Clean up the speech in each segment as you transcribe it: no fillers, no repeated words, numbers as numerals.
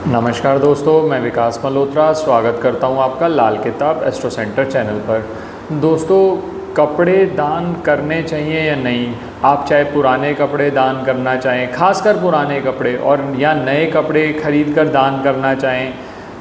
नमस्कार दोस्तों, मैं विकास मल्होत्रा स्वागत करता हूं आपका लाल किताब एस्ट्रो सेंटर चैनल पर। दोस्तों, कपड़े दान करने चाहिए या नहीं, आप चाहे पुराने कपड़े दान करना चाहें, खासकर पुराने कपड़े, और या नए कपड़े खरीद कर दान करना चाहें,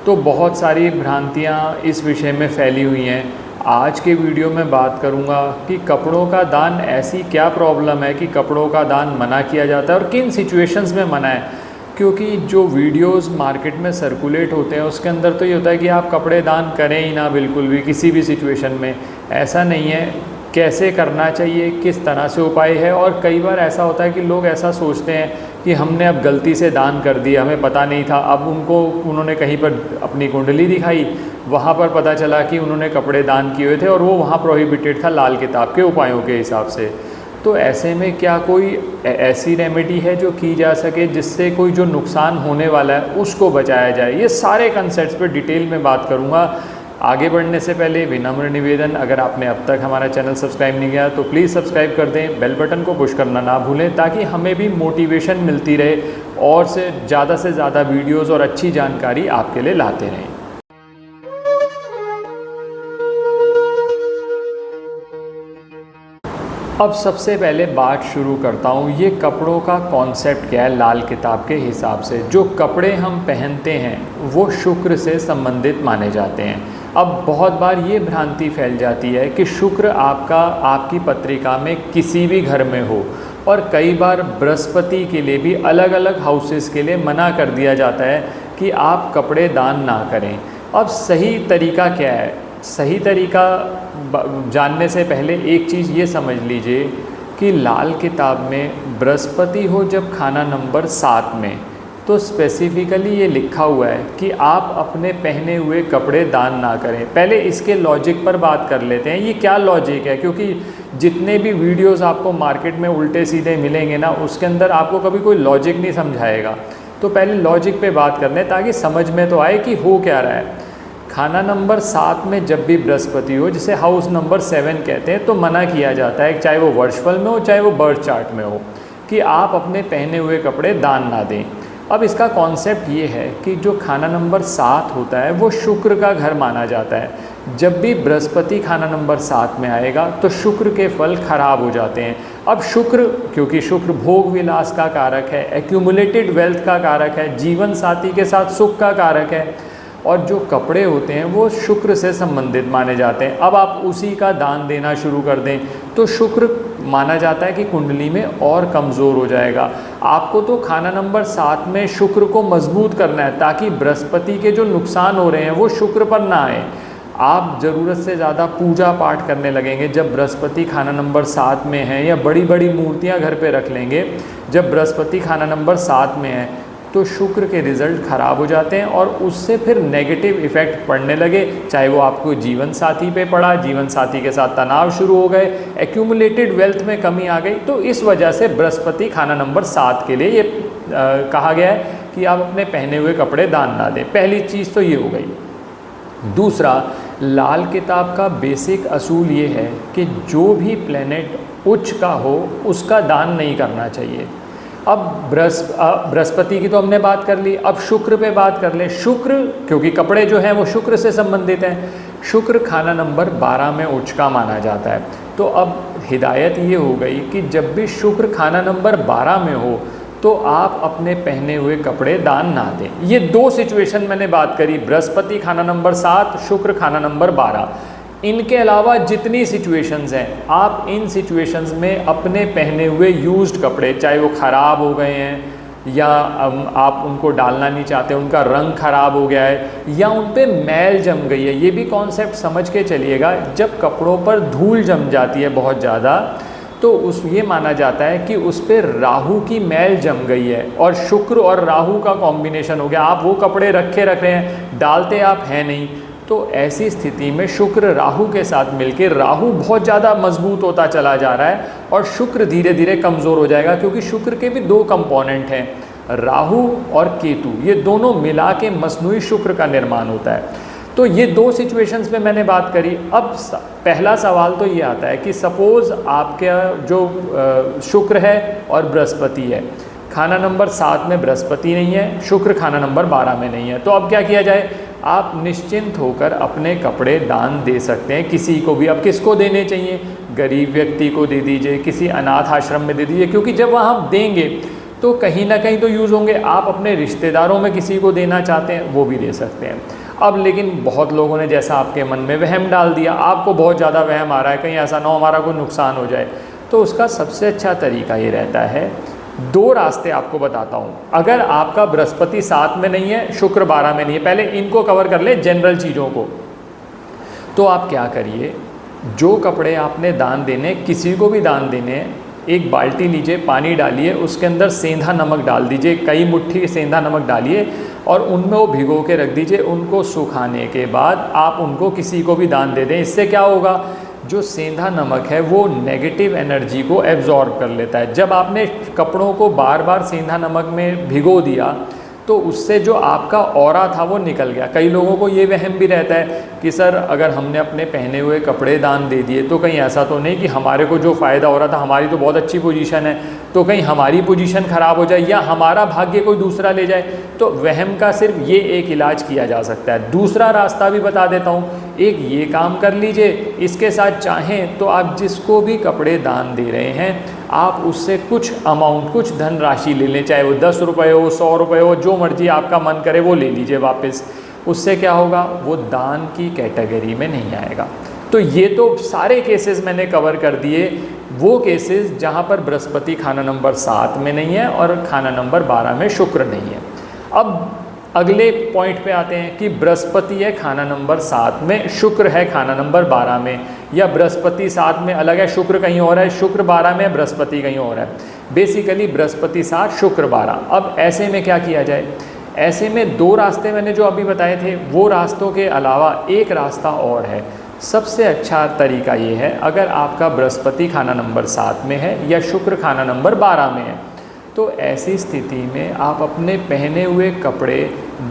तो बहुत सारी भ्रांतियां इस विषय में फैली हुई हैं। आज के वीडियो में बात करूंगा कि कपड़ों का दान ऐसी क्या प्रॉब्लम है कि कपड़ों का दान मना किया जाता है और किन सिचुएशंस में मना है। क्योंकि जो वीडियोस मार्केट में सर्कुलेट होते हैं उसके अंदर तो ये होता है कि आप कपड़े दान करें ही ना, बिल्कुल भी किसी भी सिचुएशन में। ऐसा नहीं है। कैसे करना चाहिए, किस तरह से उपाय है। और कई बार ऐसा होता है कि लोग ऐसा सोचते हैं कि हमने अब गलती से दान कर दिया, हमें पता नहीं था। अब उन्होंने कहीं पर अपनी कुंडली दिखाई, वहाँ पर पता चला कि उन्होंने कपड़े दान किए हुए थे और वो वहाँ प्रोहिबिटेड था लाल किताब के उपायों के हिसाब से। तो ऐसे में क्या कोई ऐसी रेमेडी है जो की जा सके जिससे कोई जो नुकसान होने वाला है उसको बचाया जाए। ये सारे कंसेप्ट्स पे डिटेल में बात करूँगा। आगे बढ़ने से पहले विनम्र निवेदन, अगर आपने अब तक हमारा चैनल सब्सक्राइब नहीं किया तो प्लीज़ सब्सक्राइब कर दें, बेल बटन को पुश करना ना भूलें ताकि हमें भी मोटिवेशन मिलती रहे और से ज़्यादा वीडियोज़ और अच्छी जानकारी आपके लिए लाते रहें। अब सबसे पहले बात शुरू करता हूँ, ये कपड़ों का कॉन्सेप्ट क्या है लाल किताब के हिसाब से। जो कपड़े हम पहनते हैं वो शुक्र से संबंधित माने जाते हैं। अब बहुत बार ये भ्रांति फैल जाती है कि शुक्र आपकी पत्रिका में किसी भी घर में हो, और कई बार बृहस्पति के लिए भी अलग अलग हाउसेस के लिए मना कर दिया जाता है कि आप कपड़े दान ना करें। अब सही तरीका क्या है? सही तरीका जानने से पहले एक चीज़ ये समझ लीजिए कि लाल किताब में बृहस्पति हो जब खाना नंबर 7 में, तो स्पेसिफिकली ये लिखा हुआ है कि आप अपने पहने हुए कपड़े दान ना करें। पहले इसके लॉजिक पर बात कर लेते हैं, ये क्या लॉजिक है। क्योंकि जितने भी वीडियोस आपको मार्केट में उल्टे सीधे मिलेंगे ना, उसके अंदर आपको कभी कोई लॉजिक नहीं समझाएगा। तो पहले लॉजिक पे बात कर लें ताकि समझ में तो आए कि हो क्या रहा है। खाना नंबर 7 में जब भी बृहस्पति हो, जिसे हाउस नंबर 7 कहते हैं, तो मना किया जाता है, चाहे वो वर्षफल में हो चाहे वो बर्थ चार्ट में हो, कि आप अपने पहने हुए कपड़े दान ना दें। अब इसका कॉन्सेप्ट ये है कि जो खाना नंबर 7 होता है वो शुक्र का घर माना जाता है। जब भी बृहस्पति खाना नंबर 7 में आएगा तो शुक्र के फल खराब हो जाते हैं। अब शुक्र, क्योंकि शुक्र भोग विलास का कारक है, एक्यूमुलेटेड वेल्थ का कारक है, जीवन साथी के साथ सुख का कारक है, और जो कपड़े होते हैं वो शुक्र से संबंधित माने जाते हैं। अब आप उसी का दान देना शुरू कर दें तो शुक्र माना जाता है कि कुंडली में और कमज़ोर हो जाएगा। आपको तो खाना नंबर 7 में शुक्र को मजबूत करना है ताकि बृहस्पति के जो नुकसान हो रहे हैं वो शुक्र पर ना आए। आप ज़रूरत से ज़्यादा पूजा पाठ करने लगेंगे जब बृहस्पति खाना नंबर 7 में है, या बड़ी बड़ी मूर्तियाँ घर पे रख लेंगे जब बृहस्पति खाना नंबर 7 में है, तो शुक्र के रिज़ल्ट ख़राब हो जाते हैं और उससे फिर नेगेटिव इफ़ेक्ट पड़ने लगे। चाहे वो आपको जीवन साथी पे पड़ा, जीवन साथी के साथ तनाव शुरू हो गए, एक्यूमुलेटेड वेल्थ में कमी आ गई। तो इस वजह से बृहस्पति खाना नंबर 7 के लिए ये कहा गया है कि आप अपने पहने हुए कपड़े दान ना दें। पहली चीज़ तो ये हो गई। दूसरा, लाल किताब का बेसिक असूल ये है कि जो भी प्लेनेट उच्च का हो उसका दान नहीं करना चाहिए। अब बृहस्पति की तो हमने बात कर ली, अब शुक्र पे बात कर लें। शुक्र, क्योंकि कपड़े जो हैं वो शुक्र से संबंधित हैं, शुक्र खाना नंबर 12 में उच्च का माना जाता है। तो अब हिदायत ये हो गई कि जब भी शुक्र खाना नंबर 12 में हो तो आप अपने पहने हुए कपड़े दान ना दें। ये दो सिचुएशन मैंने बात करी, बृहस्पति खाना नंबर 7, शुक्र खाना नंबर 12। इनके अलावा जितनी सिचुएशंस हैं, आप इन सिचुएशंस में अपने पहने हुए यूज्ड कपड़े, चाहे वो ख़राब हो गए हैं या आप उनको डालना नहीं चाहते, उनका रंग ख़राब हो गया है या उन पे मैल जम गई है, ये भी कॉन्सेप्ट समझ के चलिएगा। जब कपड़ों पर धूल जम जाती है बहुत ज़्यादा, तो ये माना जाता है कि उस पर राहु की मैल जम गई है और शुक्र और राहु का कॉम्बिनेशन हो गया। आप वो कपड़े रख रहे हैं, डालते आप हैं नहीं। तो ऐसी स्थिति में शुक्र राहु के साथ मिलकर राहु बहुत ज़्यादा मजबूत होता चला जा रहा है और शुक्र धीरे धीरे कमज़ोर हो जाएगा। क्योंकि शुक्र के भी दो कंपोनेंट हैं, राहु और केतु, ये दोनों मिला के मसनूई शुक्र का निर्माण होता है। तो ये दो सिचुएशंस पे मैंने बात करी। अब पहला सवाल तो ये आता है कि सपोज़ आपका जो शुक्र है और बृहस्पति है, खाना नंबर 7 में बृहस्पति नहीं है, शुक्र खाना नंबर 12 में नहीं है। तो अब क्या किया जाए, आप निश्चिंत होकर अपने कपड़े दान दे सकते हैं किसी को भी। अब किसको देने चाहिए, गरीब व्यक्ति को दे दीजिए, किसी अनाथ आश्रम में दे दीजिए, क्योंकि जब वहाँ आप देंगे तो कहीं ना कहीं तो यूज़ होंगे। आप अपने रिश्तेदारों में किसी को देना चाहते हैं वो भी दे सकते हैं। अब लेकिन बहुत लोगों ने जैसा आपके मन में वहम डाल दिया, आपको बहुत ज़्यादा वहम आ रहा है कहीं ऐसा ना हो हमारा कोई नुकसान हो जाए, तो उसका सबसे अच्छा तरीका ये रहता है, 2 रास्ते आपको बताता हूँ। अगर आपका बृहस्पति 7 में नहीं है, शुक्र 12 में नहीं है, पहले इनको कवर कर ले जनरल चीज़ों को। तो आप क्या करिए, जो कपड़े आपने दान देने, किसी को भी दान देने, एक बाल्टी लीजिए, पानी डालिए, उसके अंदर सेंधा नमक डाल दीजिए, कई मुट्ठी सेंधा नमक डालिए और उनमें वो भिगो के रख दीजिए। उनको सुखाने के बाद आप उनको किसी को भी दान दे दें। इससे क्या होगा, जो सेंधा नमक है वो नेगेटिव एनर्जी को एब्जॉर्ब कर लेता है। जब आपने कपड़ों को बार बार सेंधा नमक में भिगो दिया तो उससे जो आपका ऑरा था वो निकल गया। कई लोगों को ये वहम भी रहता है कि सर अगर हमने अपने पहने हुए कपड़े दान दे दिए तो कहीं ऐसा तो नहीं कि हमारे को जो फ़ायदा हो रहा था, हमारी तो बहुत अच्छी पोजीशन है, तो कहीं हमारी पोजीशन ख़राब हो जाए या हमारा भाग्य कोई दूसरा ले जाए। तो वहम का सिर्फ ये एक इलाज किया जा सकता है। दूसरा रास्ता भी बता देता हूँ, एक ये काम कर लीजिए, इसके साथ चाहें तो आप जिसको भी कपड़े दान दे रहे हैं आप उससे कुछ अमाउंट, कुछ धनराशि ले लें, चाहे वो 10 रुपये हो, 100 रुपये हो, जो मर्जी आपका मन करे वो ले लीजिए वापस। उससे क्या होगा, वो दान की कैटेगरी में नहीं आएगा। तो ये तो सारे केसेस मैंने कवर कर दिए, वो केसेस जहाँ पर बृहस्पति खाना नंबर 7 में नहीं है और खाना नंबर 12 में शुक्र नहीं है। अब अगले पॉइंट पे आते हैं कि बृहस्पति है खाना नंबर 7 में, शुक्र है खाना नंबर 12 में, या बृहस्पति 7 में अलग है, शुक्र कहीं और है, शुक्र 12 में, बृहस्पति कहीं और है। बेसिकली बृहस्पति 7, शुक्र 12। अब ऐसे में क्या किया जाए, ऐसे में 2 रास्ते मैंने जो अभी बताए थे, वो रास्तों के अलावा एक रास्ता और है। सबसे अच्छा तरीका ये है, अगर आपका बृहस्पति खाना नंबर 7 में है या शुक्र खाना नंबर 12 में है, तो ऐसी स्थिति में आप अपने पहने हुए कपड़े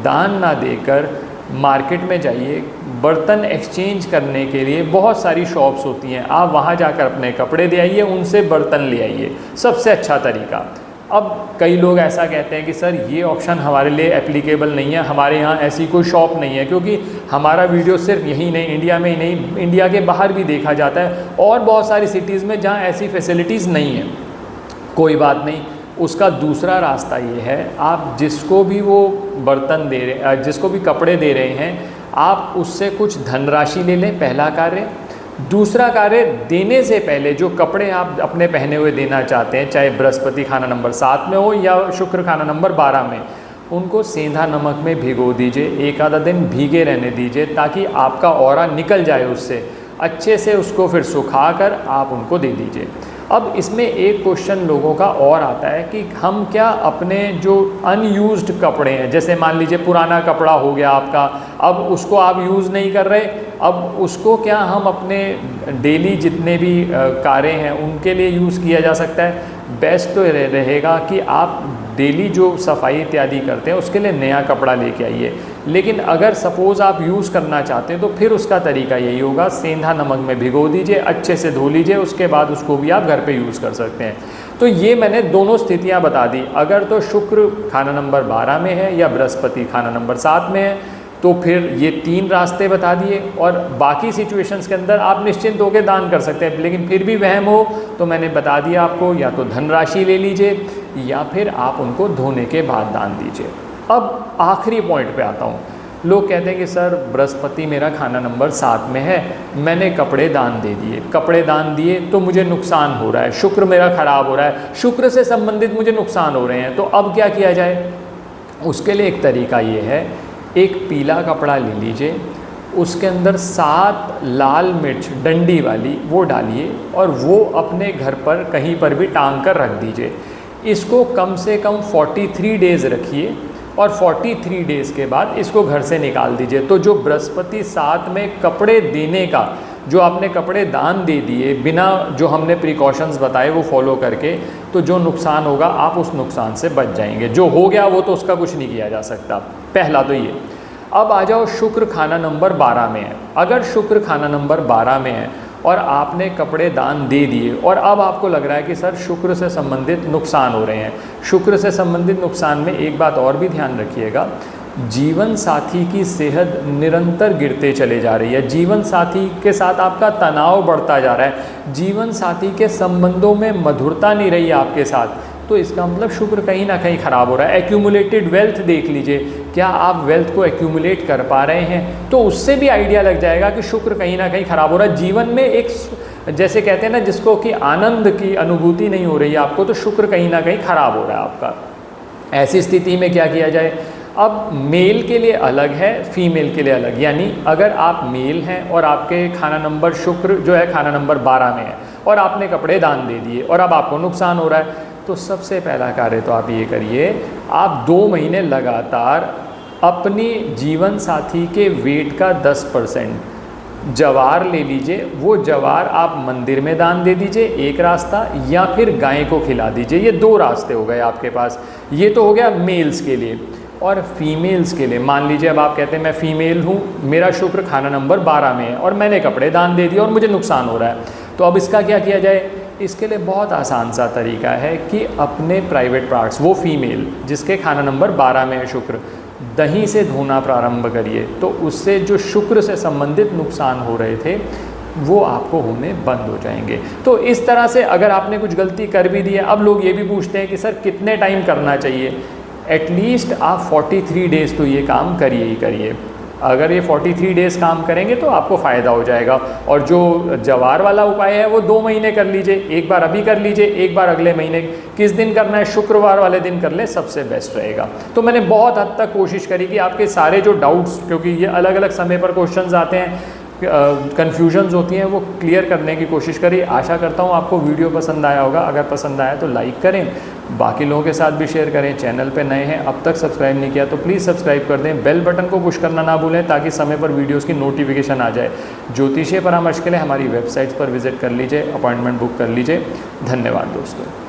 दान ना देकर मार्केट में जाइए। बर्तन एक्सचेंज करने के लिए बहुत सारी शॉप्स होती हैं, आप वहाँ जाकर अपने कपड़े दे आइए, उनसे बर्तन ले आइए, सबसे अच्छा तरीका। अब कई लोग ऐसा कहते हैं कि सर ये ऑप्शन हमारे लिए एप्लीकेबल नहीं है, हमारे यहाँ ऐसी कोई शॉप नहीं है, क्योंकि हमारा वीडियो सिर्फ यहीं नहीं, इंडिया में ही नहीं, इंडिया के बाहर भी देखा जाता है और बहुत सारी सिटीज़ में जहाँ ऐसी फैसिलिटीज़ नहीं है। कोई बात नहीं, उसका दूसरा रास्ता ये है, आप जिसको भी वो बर्तन दे रहे, जिसको भी कपड़े दे रहे हैं, आप उससे कुछ धनराशि ले लें, पहला कार्य। दूसरा कार्य, देने से पहले जो कपड़े आप अपने पहने हुए देना चाहते हैं, चाहे बृहस्पति खाना नंबर 7 में हो या शुक्र खाना नंबर 12 में, उनको सेंधा नमक में भिगो दीजिए, एक आधा दिन भीगे रहने दीजिए ताकि आपका ऑरा निकल जाए उससे, अच्छे से उसको फिर सुखा कर आप उनको दे दीजिए। अब इसमें एक क्वेश्चन लोगों का और आता है कि हम क्या अपने जो अनयूज्ड कपड़े हैं, जैसे मान लीजिए पुराना कपड़ा हो गया आपका, अब उसको आप यूज़ नहीं कर रहे, अब उसको क्या हम अपने डेली जितने भी कार्य हैं उनके लिए यूज़ किया जा सकता है? बेस्ट तो रहेगा कि आप डेली जो सफाई इत्यादि करते हैं उसके लिए नया कपड़ा लेके आइए। लेकिन अगर सपोज़ आप यूज़ करना चाहते हैं तो फिर उसका तरीका यही होगा, सेंधा नमक में भिगो दीजिए, अच्छे से धो लीजिए, उसके बाद उसको भी आप घर पे यूज़ कर सकते हैं। तो ये मैंने दोनों स्थितियाँ बता दी। अगर तो शुक्र खाना नंबर 12 में है या बृहस्पति खाना नंबर 7 में है तो फिर ये 3 रास्ते बता दिए, और बाकी सिचुएशंस के अंदर आप निश्चिंत होकर दान कर सकते हैं। लेकिन फिर भी वहम हो तो मैंने बता दिया आपको, या तो धनराशि ले लीजिए या फिर आप उनको धोने के बाद दान दीजिए। अब आखिरी पॉइंट पे आता हूँ। लोग कहते हैं कि सर बृहस्पति मेरा खाना नंबर 7 में है, मैंने कपड़े दान दे दिए, कपड़े दान दिए तो मुझे नुकसान हो रहा है, शुक्र मेरा ख़राब हो रहा है, शुक्र से संबंधित मुझे नुकसान हो रहे हैं, तो अब क्या किया जाए? उसके लिए एक तरीका ये है, एक पीला कपड़ा ले लीजिए, उसके अंदर 7 लाल मिर्च डंडी वाली वो डालिए और वो अपने घर पर कहीं पर भी टांग कर रख दीजिए। इसको कम से कम 43 डेज़ रखिए और 43 डेज़ के बाद इसको घर से निकाल दीजिए। तो जो बृहस्पति 7 में कपड़े देने का, जो आपने कपड़े दान दे दिए बिना जो हमने प्रिकॉशंस बताए वो फॉलो करके, तो जो नुकसान होगा आप उस नुकसान से बच जाएंगे। जो हो गया वो तो उसका कुछ नहीं किया जा सकता। पहला तो ये। अब आ जाओ शुक्र खाना नंबर 12 में है। अगर शुक्र खाना नंबर 12 में है और आपने कपड़े दान दे दिए और अब आपको लग रहा है कि सर शुक्र से संबंधित नुकसान हो रहे हैं। शुक्र से संबंधित नुकसान में एक बात और भी ध्यान रखिएगा, जीवन साथी की सेहत निरंतर गिरते चले जा रही है, जीवन साथी के साथ आपका तनाव बढ़ता जा रहा है, जीवन साथी के संबंधों में मधुरता नहीं रही आपके साथ, तो इसका मतलब शुक्र कहीं ना कहीं ख़राब हो रहा है। एक्यूमुलेटेड वेल्थ देख लीजिए, क्या आप वेल्थ को एक्यूमुलेट कर पा रहे हैं, तो उससे भी आइडिया लग जाएगा कि शुक्र कहीं ना कहीं ख़राब हो रहा है। जीवन में एक जैसे कहते हैं ना, जिसको कि आनंद की अनुभूति नहीं हो रही है आपको, तो शुक्र कहीं ना कहीं ख़राब हो रहा है आपका। ऐसी स्थिति में क्या किया जाए? अब मेल के लिए अलग है, फीमेल के लिए अलग, यानी अगर आप मेल हैं और आपके खाना नंबर शुक्र जो है खाना नंबर 12 में है और आपने कपड़े दान दे दिए और अब आपको नुकसान हो रहा है, तो सबसे पहला कार्य तो आप ये करिए, आप 2 महीने लगातार अपनी जीवन साथी के वेट का 10% जवार ले लीजिए। वो जवार आप मंदिर में दान दे दीजिए, एक रास्ता, या फिर गाय को खिला दीजिए। ये 2 रास्ते हो गए आपके पास। ये तो हो गया मेल्स के लिए। और फीमेल्स के लिए, मान लीजिए अब आप कहते हैं मैं फ़ीमेल हूँ, मेरा शुक्र खाना नंबर 12 में है और मैंने कपड़े दान दे दिए और मुझे नुकसान हो रहा है, तो अब इसका क्या किया जाए? इसके लिए बहुत आसान सा तरीका है कि अपने प्राइवेट पार्ट्स, वो फीमेल जिसके खाना नंबर 12 में है शुक्र, दही से धोना प्रारंभ करिए, तो उससे जो शुक्र से संबंधित नुकसान हो रहे थे वो आपको होने बंद हो जाएंगे। तो इस तरह से अगर आपने कुछ गलती कर भी दी है, अब लोग ये भी पूछते हैं कि सर कितने टाइम करना चाहिए? एटलीस्ट आप 43 डेज़ तो ये काम करिए ही करिए। अगर ये 43 डेज़ काम करेंगे तो आपको फ़ायदा हो जाएगा। और जो जवार वाला उपाय है वो 2 महीने कर लीजिए, एक बार अभी कर लीजिए, एक बार अगले महीने। किस दिन करना है? शुक्रवार वाले दिन कर ले, सबसे बेस्ट रहेगा। तो मैंने बहुत हद तक कोशिश करी कि आपके सारे जो डाउट्स, क्योंकि ये अलग अलग समय पर क्वेश्चंस आते हैं, कन्फ्यूजन्स होती हैं, वो क्लियर करने की कोशिश करिए। आशा करता हूँ आपको वीडियो पसंद आया होगा। अगर पसंद आया तो लाइक करें, बाकी लोगों के साथ भी शेयर करें। चैनल पे नए हैं, अब तक सब्सक्राइब नहीं किया तो प्लीज़ सब्सक्राइब कर दें। बेल बटन को पुश करना ना भूलें ताकि समय पर वीडियोस की नोटिफिकेशन आ जाए। ज्योतिषीय परामर्श के लिए हमारी वेबसाइट्स पर विजिट कर लीजिए, अपॉइंटमेंट बुक कर लीजिए। धन्यवाद दोस्तों।